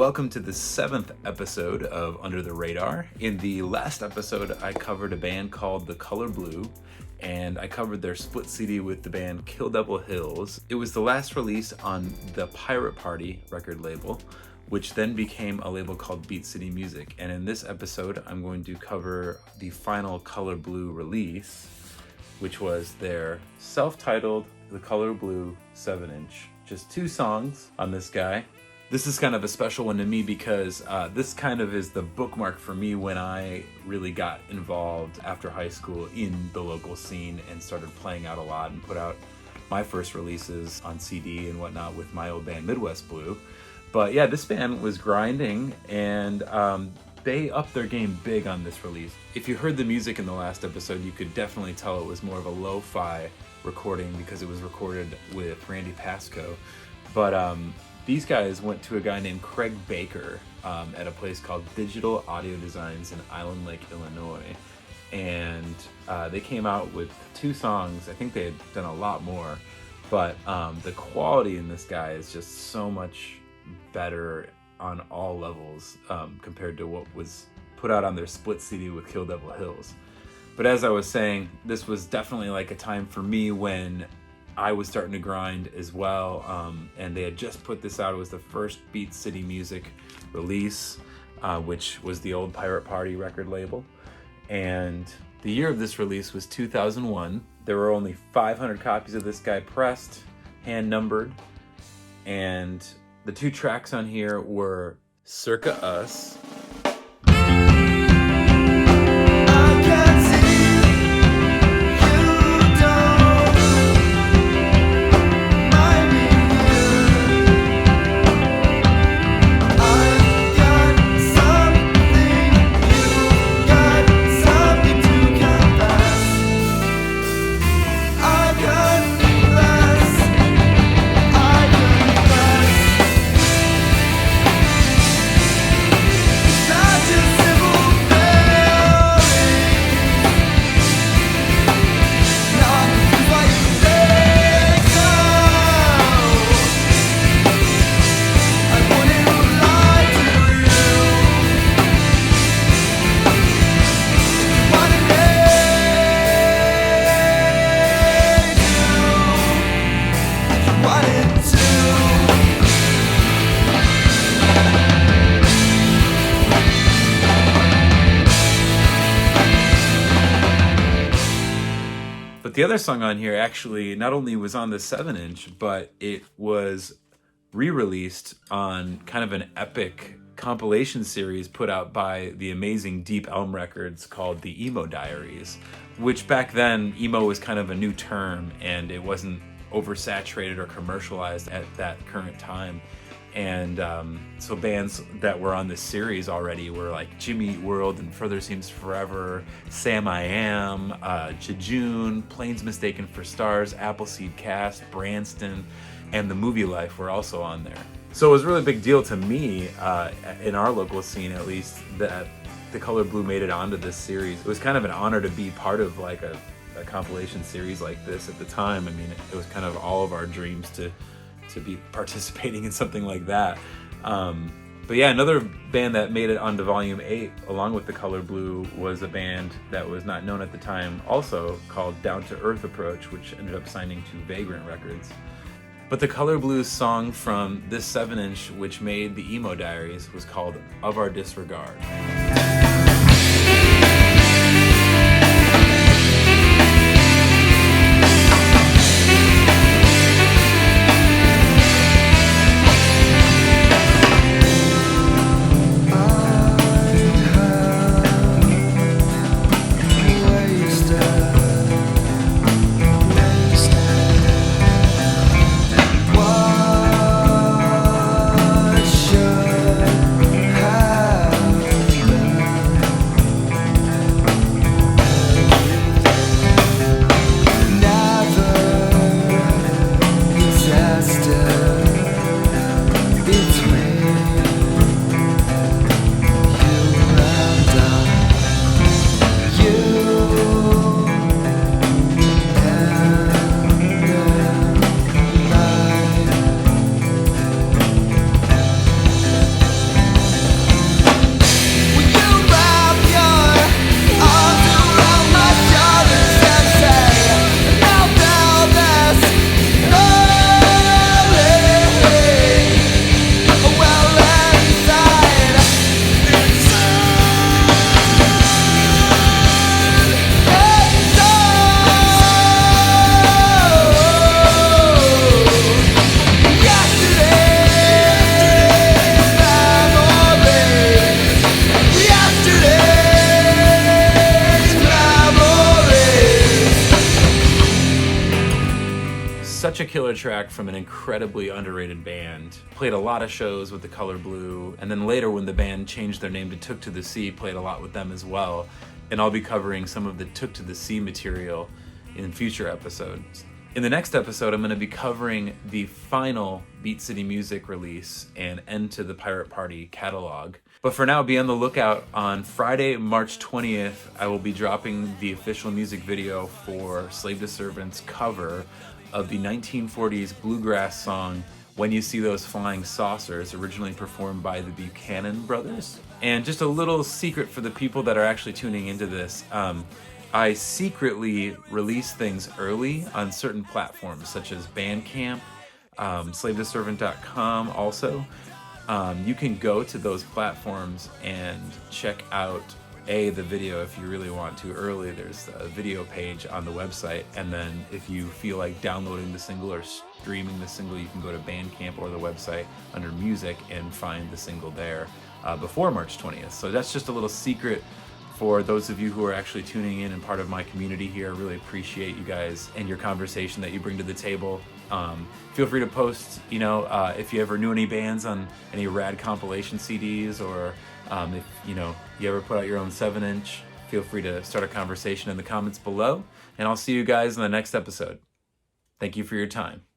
welcome to the 7th episode of Under the Radar. In the last episode, I covered a band called The Color Blue, and I covered their split CD with the band Kill Devil Hills. It was the last release on the Pirate Party record label, which then became a label called Beat City Music. And in this episode, I'm going to cover the final Color Blue release, which was their self-titled The Color Blue 7-inch. Just 2 songs on this guy. This is kind of a special one to me because this kind of is the bookmark for me when I really got involved after high school in the local scene and started playing out a lot and put out my first releases on CD and whatnot with my old band Midwest Blue. But yeah, this band was grinding and they upped their game big on this release. If you heard the music in the last episode, you could definitely tell it was more of a lo-fi recording because it was recorded with Randy Pasco. But these guys went to a guy named Craig Baker at a place called Digital Audio Designs in Island Lake, Illinois. And they came out with 2 songs. I think they had done a lot more. But the quality in this guy is just so much better on all levels compared to what was put out on their split CD with Kill Devil Hills. But as I was saying, this was definitely like a time for me when I was starting to grind as well, and they had just put this out. It was the first Beat City Music release, which was the old Pirate Party record label. And the year of this release was 2001. There were only 500 copies of this guy pressed, hand numbered, and the 2 tracks on here were Circa Us. The other song on here actually not only was on the 7-inch, but it was re-released on kind of an epic compilation series put out by the amazing Deep Elm Records called the Emo Diaries, which back then, emo was kind of a new term and it wasn't oversaturated or commercialized at that current time. And so bands that were on this series already were like Jimmy Eat World and Further Seems Forever, Sam I Am, Jejune, Planes Mistaken for Stars, Appleseed Cast, Branston, and The Movie Life were also on there. So it was a really big deal to me, in our local scene at least, that The Color Blue made it onto this series. It was kind of an honor to be part of like a compilation series like this at the time. I mean, it was kind of all of our dreams to be participating in something like that. But yeah, another band that made it onto Volume 8 along with The Color Blue was a band that was not known at the time, also called Down to Earth Approach, which ended up signing to Vagrant Records. But The Color Blue's song from this 7-inch, which made the Emo Diaries, was called Of Our Disregard. Should have been such a killer track from an incredibly underrated band. Played a lot of shows with the Color Blue, and then later when the band changed their name to Took to the Sea, played a lot with them as well. And I'll be covering some of the Took to the Sea material in future episodes. In the next episode, I'm going to be covering the final Beat City Music release and End to the Pirate Party catalog. But for now, be on the lookout. On Friday, March 20th, I will be dropping the official music video for Slave to Servant's cover of the 1940s bluegrass song When You See Those Flying Saucers, originally performed by the Buchanan Brothers. And just a little secret for the people that are actually tuning into this, I secretly release things early on certain platforms such as Bandcamp, SlaveToServant.com also. You can go to those platforms and check out the video if you really want to early. There's a video page on the website, and then if you feel like downloading the single or streaming the single, you can go to Bandcamp or the website under music and find the single there before March 20th. So that's just a little secret for those of you who are actually tuning in and part of my community here. I really appreciate you guys and your conversation that you bring to the table. Feel free to post, if you ever knew any bands on any rad compilation CDs, or if you ever put out your own 7-inch, feel free to start a conversation in the comments below, and I'll see you guys in the next episode. Thank you for your time.